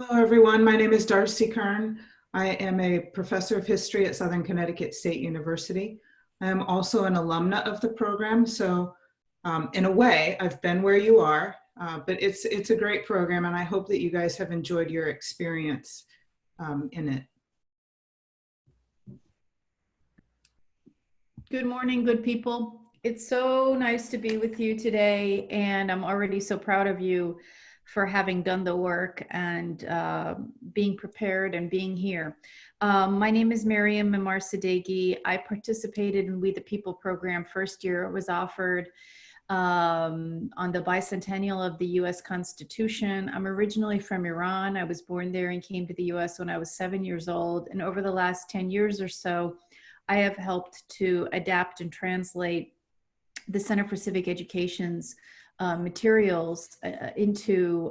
Hello, everyone. My name is Darcy Kern. I am a professor of history at Southern Connecticut State University. I am also an alumna of the program, so in a way, I've been where you are, but it's a great program, and I hope that you guys have enjoyed your experience in it. Good morning, good people. It's so nice to be with you today, and I'm already so proud of you for having done the work and being prepared and being here. My name is Miriam Mimar-Sadeghi. I participated in We the People program first year. It was offered on the bicentennial of the US Constitution. I'm originally from Iran. I was born there and came to the US when I was 7 years old. And over the last 10 years or so, I have helped to adapt and translate the Center for Civic Education's materials into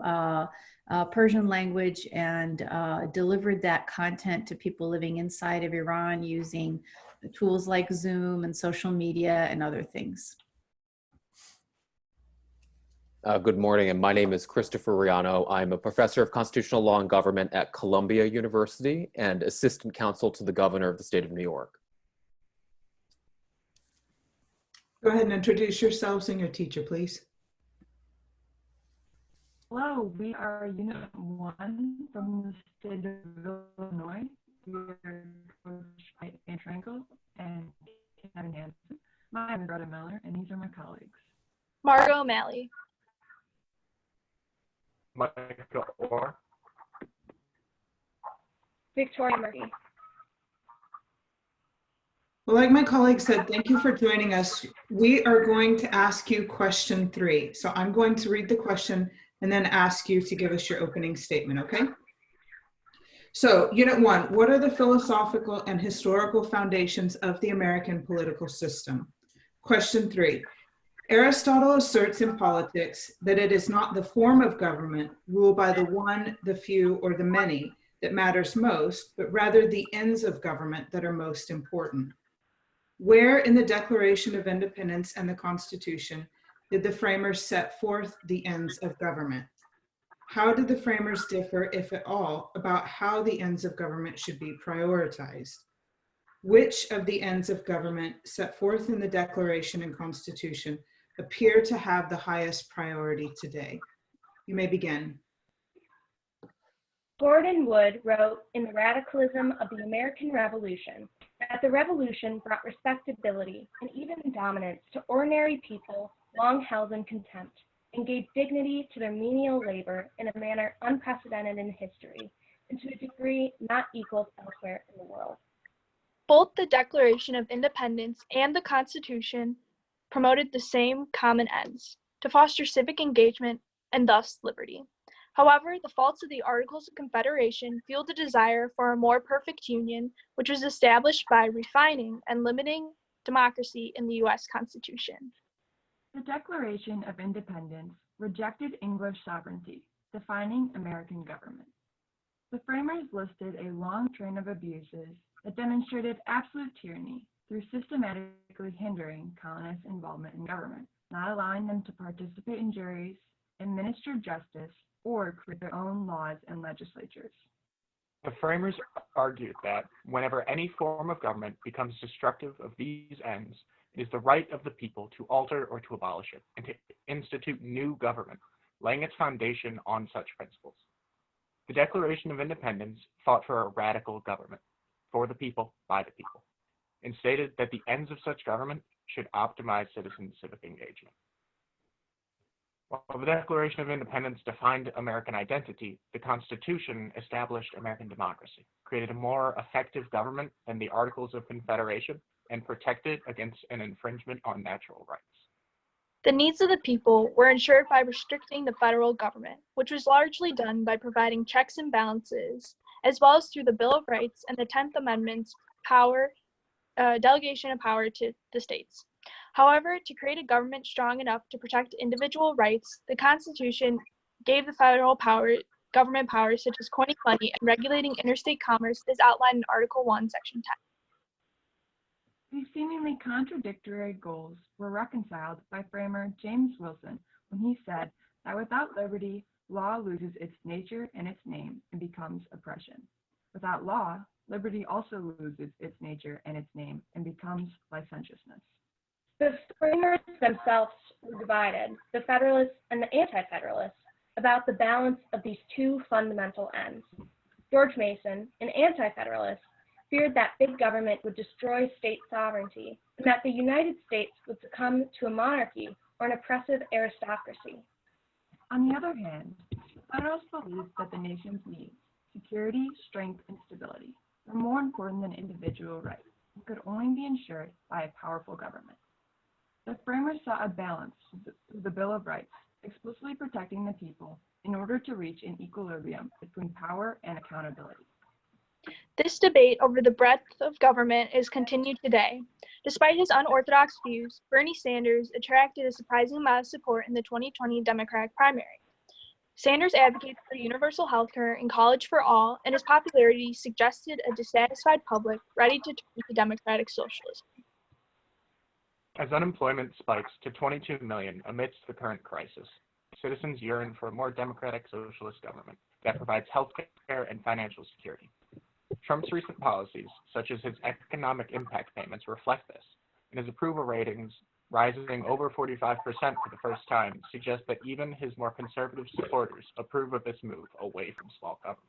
Persian language and delivered that content to people living inside of Iran using tools like Zoom and social media and other things. Good morning, and my name is Christopher Riano. I'm a professor of constitutional law and government at Columbia University and assistant counsel to the governor of the state of New York. Go ahead and introduce yourselves and your teacher, please. Hello, we are Unit 1 from the state of Illinois. We are coached by Anne Frankel and Kevin Hansen. My name is Greta Miller, and these are my colleagues. Margot O'Malley. Micah Orr. Victoria Murray. Well, like my colleague said, thank you for joining us. We are going to ask you question 3. So I'm going to read the question and then ask you to give us your opening statement, okay? So Unit 1, what are the philosophical and historical foundations of the American political system? Question 3, Aristotle asserts in Politics that it is not the form of government ruled by the one, the few, or the many that matters most, but rather the ends of government that are most important. Where in the Declaration of Independence and the Constitution did the framers set forth the ends of government? How did the framers differ, if at all, about how the ends of government should be prioritized? Which of the ends of government set forth in the Declaration and Constitution appear to have the highest priority today? You may begin. Gordon Wood wrote in The Radicalism of the American Revolution that the revolution brought respectability and even dominance to ordinary people long held in contempt, and gave dignity to their menial labor in a manner unprecedented in history, and to a degree not equaled elsewhere in the world. Both the Declaration of Independence and the Constitution promoted the same common ends, to foster civic engagement and thus liberty. However, the faults of the Articles of Confederation fueled the desire for a more perfect union, which was established by refining and limiting democracy in the U.S. Constitution. The Declaration of Independence rejected English sovereignty, defining American government. The framers listed a long train of abuses that demonstrated absolute tyranny through systematically hindering colonists' involvement in government, not allowing them to participate in juries, administer justice, or create their own laws and legislatures. The framers argued that whenever any form of government becomes destructive of these ends, it is the right of the people to alter or to abolish it, and to institute new government, laying its foundation on such principles. The Declaration of Independence fought for a radical government, for the people, by the people, and stated that the ends of such government should optimize citizen civic engagement. While the Declaration of Independence defined American identity, the Constitution established American democracy, created a more effective government than the Articles of Confederation, and protected against an infringement on natural rights. The needs of the people were ensured by restricting the federal government, which was largely done by providing checks and balances, as well as through the Bill of Rights and the 10th Amendment's delegation of power to the states. However, to create a government strong enough to protect individual rights, the Constitution gave the federal government powers such as coining money and regulating interstate commerce as outlined in Article 1, Section 10. These seemingly contradictory goals were reconciled by framer James Wilson when he said that without liberty, law loses its nature and its name and becomes oppression. Without law, liberty also loses its nature and its name and becomes licentiousness. The framers themselves were divided, the Federalists and the Anti-Federalists, about the balance of these two fundamental ends. George Mason, an Anti-Federalist, feared that big government would destroy state sovereignty and that the United States would succumb to a monarchy or an oppressive aristocracy. On the other hand, the Federalists believed that the nation's needs, security, strength, and stability, were more important than individual rights and could only be ensured by a powerful government. The framers saw a balance through the Bill of Rights, explicitly protecting the people in order to reach an equilibrium between power and accountability. This debate over the breadth of government is continued today. Despite his unorthodox views, Bernie Sanders attracted a surprising amount of support in the 2020 Democratic primary. Sanders advocates for universal health care and college for all, and his popularity suggested a dissatisfied public ready to turn to democratic socialism. As unemployment spikes to 22 million amidst the current crisis, citizens yearn for a more democratic socialist government that provides health care and financial security. Trump's recent policies, such as his economic impact payments, reflect this, and his approval ratings, rising over 45% for the first time, suggest that even his more conservative supporters approve of this move away from small government.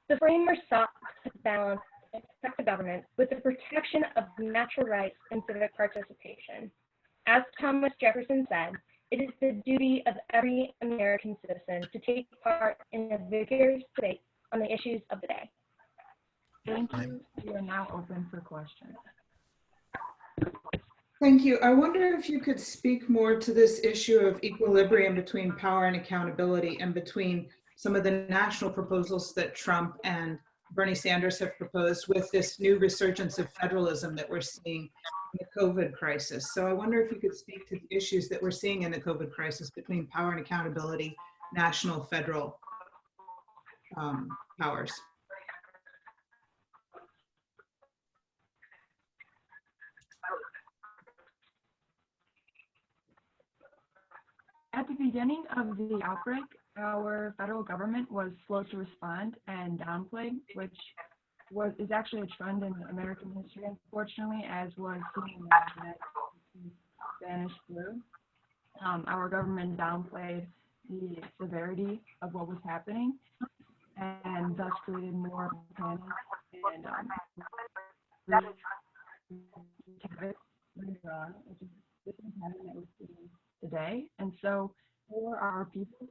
The framers sought to balance and protect the government with the protection of natural rights and civic participation. As Thomas Jefferson said, it is the duty of every American citizen to take part in a vigorous debate on the issues of the day. Thank you. We are now open for questions. Thank you. I wonder if you could speak more to this issue of equilibrium between power and accountability and between some of the national proposals that Trump and Bernie Sanders have proposed with this new resurgence of federalism that we're seeing in the COVID crisis. So I wonder if you could speak to the issues that we're seeing in the COVID crisis between power and accountability, national, federal powers. At the beginning of the outbreak, our federal government was slow to respond and downplayed, which is actually a trend in American history, unfortunately, as was seen in the Spanish flu. Our government downplayed the severity of what was happening and thus created more panic and which is this pattern that we're seeing today. And so for our people,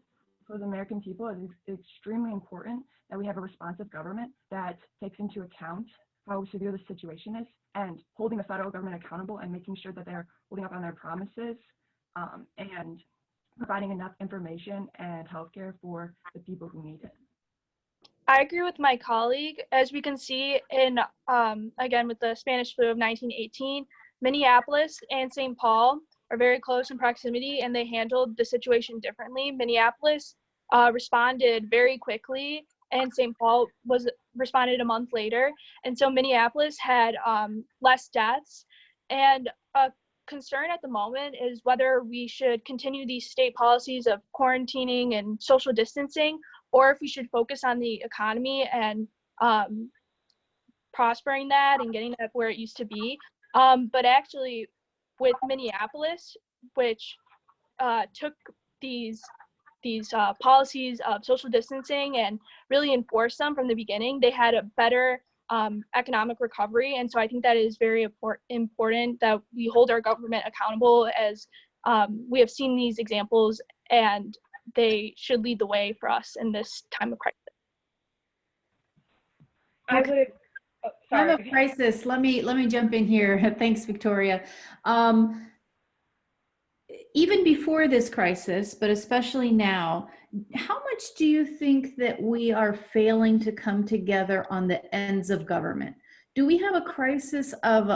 for the American people, it is extremely important that we have a responsive government that takes into account how severe the situation is and holding the federal government accountable and making sure that they're holding up on their promises and providing enough information and healthcare for the people who need it. I agree with my colleague. As we can see in, again, with the Spanish flu of 1918, Minneapolis and St. Paul are very close in proximity and they handled the situation differently. Minneapolis responded very quickly and St. Paul responded a month later. And so Minneapolis had less deaths. And a concern at the moment is whether we should continue these state policies of quarantining and social distancing, or if we should focus on the economy and prospering that and getting that where it used to be. But actually with Minneapolis, which took these policies of social distancing and really enforced them from the beginning, they had a better economic recovery. And so I think that is very important that we hold our government accountable, as we have seen these examples, and they should lead the way for us in this time of crisis. I would. Oh, sorry. Time of crisis. Let me jump in here. Thanks, Victoria. Even before this crisis, but especially now, how much do you think that we are failing to come together on the ends of government? Do we have a crisis of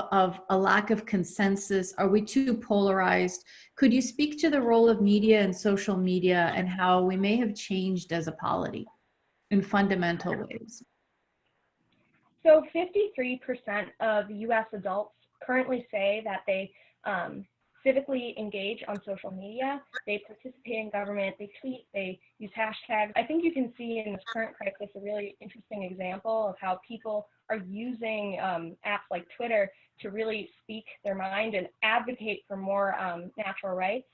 a lack of consensus? Are we too polarized? Could you speak to the role of media and social media and how we may have changed as a polity in fundamental ways? So 53% of U.S. adults currently say that they civically engage on social media. They participate in government, they tweet, they use hashtags. I think you can see in this current crisis a really interesting example of how people are using apps like Twitter to really speak their mind and advocate for more natural rights.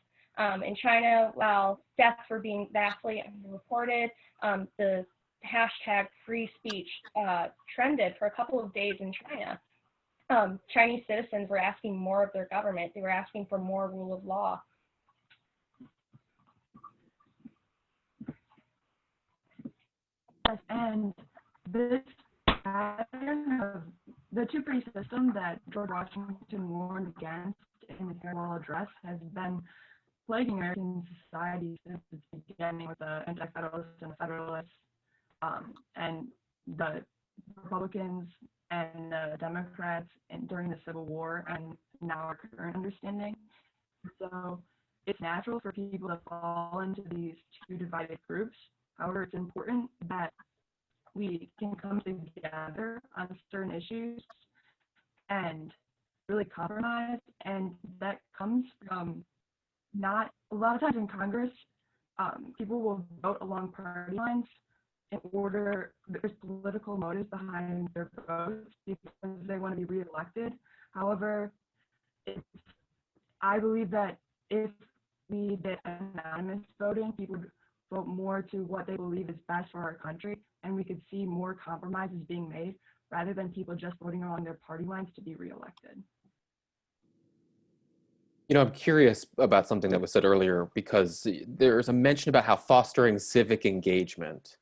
In China, while deaths were being vastly underreported, the hashtag free speech trended for a couple of days in China. Chinese citizens were asking more of their government. They were asking for more rule of law. Yes, and this pattern of the two-party system that George Washington warned against in his farewell address has been plaguing American society since its beginning with the anti-federalists and the federalists, and the Republicans and the Democrats during the Civil War and now our current understanding. So it's natural for people to fall into these two divided groups. However, it's important that we can come together on certain issues and really compromise, and that comes from not a lot of times in Congress, people will vote along party lines in order, there's political motives behind their votes because they want to be reelected. However, I believe that if we did anonymous voting, people would vote more to what they believe is best for our country, and we could see more compromises being made rather than people just voting along their party lines to be reelected. You know, I'm curious about something that was said earlier, because there's a mention about how fostering civic engagement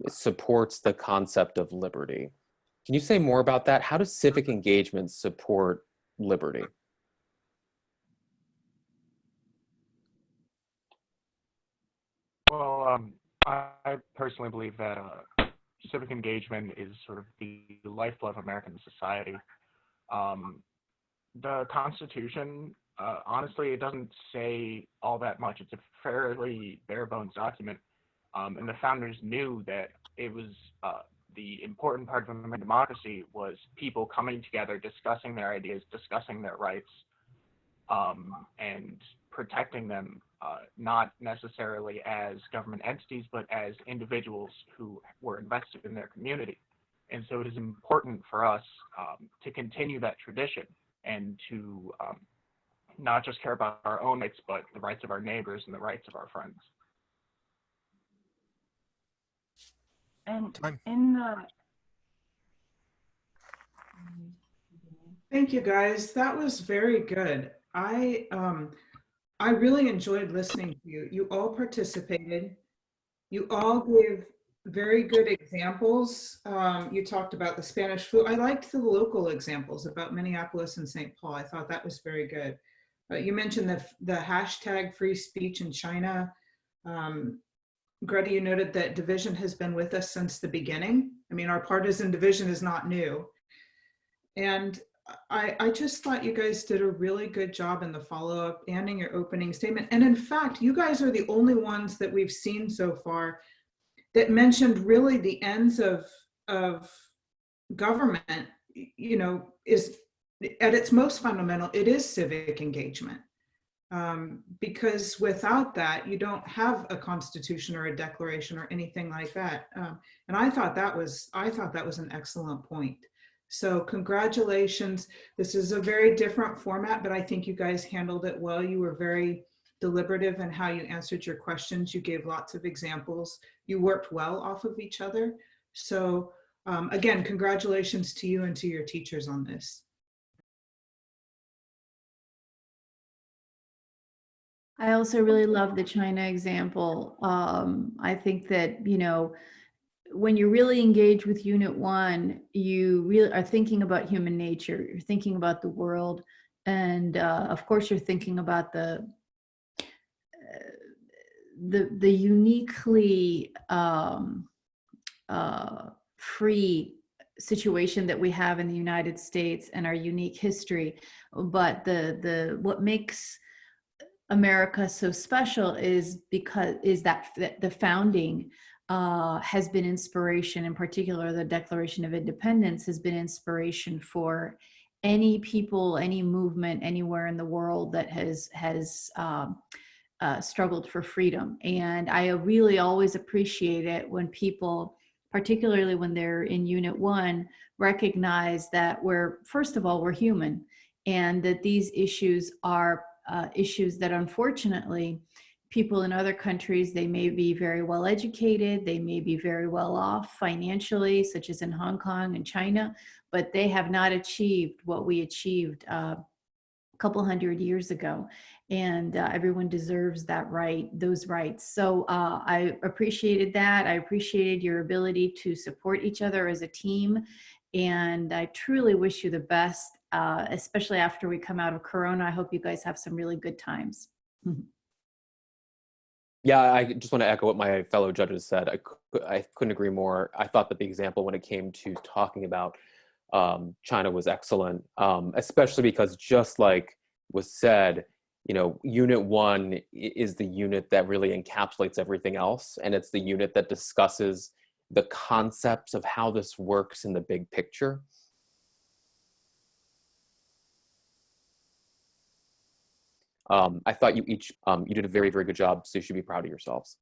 supports the concept of liberty. Can you say more about that? How does civic engagement support liberty? Well, I personally believe that civic engagement is sort of the lifeblood of American society. The Constitution, honestly, it doesn't say all that much. It's a fairly bare bones document. And the founders knew that it was the important part of American democracy was people coming together, discussing their ideas, discussing their rights, and protecting them, not necessarily as government entities, but as individuals who were invested in their community. And so it is important for us to continue that tradition and to not just care about our own rights, but the rights of our neighbors and the rights of our friends. And in the Thank you, guys. That was very good. I really enjoyed listening to you. You all participated. You all gave very good examples. You talked about the Spanish flu. I liked the local examples about Minneapolis and St. Paul. I thought that was very good. You mentioned the hashtag free speech in China. Greta, you noted that division has been with us since the beginning. I mean, our partisan division is not new. And I just thought you guys did a really good job in the follow-up and in your opening statement. And in fact, you guys are the only ones that we've seen so far that mentioned really the ends of government, you know, is at its most fundamental, it is civic engagement. Because without that, you don't have a constitution or a declaration or anything like that. And I thought that was an excellent point. So congratulations. This is a very different format, but I think you guys handled it well. You were very deliberative in how you answered your questions. You gave lots of examples. You worked well off of each other. So again, congratulations to you and to your teachers on this. I also really love the China example. I think that, you know, when you really engage with Unit 1, you really are thinking about human nature. You're thinking about the world. And of course, you're thinking about the uniquely free situation that we have in the United States and our unique history. But what makes America so special is that the founding has been inspiration. In particular, the Declaration of Independence has been inspiration for any people, any movement anywhere in the world that has struggled for freedom. And I really always appreciate it when people, particularly when they're in Unit 1, recognize that first of all, we're human, and that these issues are issues that unfortunately people in other countries, they may be very well educated, they may be very well off financially, such as in Hong Kong and China, but they have not achieved what we achieved a couple hundred years ago. And everyone deserves those rights. So I appreciated that. I appreciated your ability to support each other as a team. And I truly wish you the best, especially after we come out of Corona. I hope you guys have some really good times. Yeah, I just want to echo what my fellow judges said. I couldn't agree more. I thought that the example when it came to talking about China was excellent, especially because, just like was said, Unit 1 is the unit that really encapsulates everything else. And it's the unit that discusses the concepts of how this works in the big picture. I thought you each, you did a very, very good job, so you should be proud of yourselves.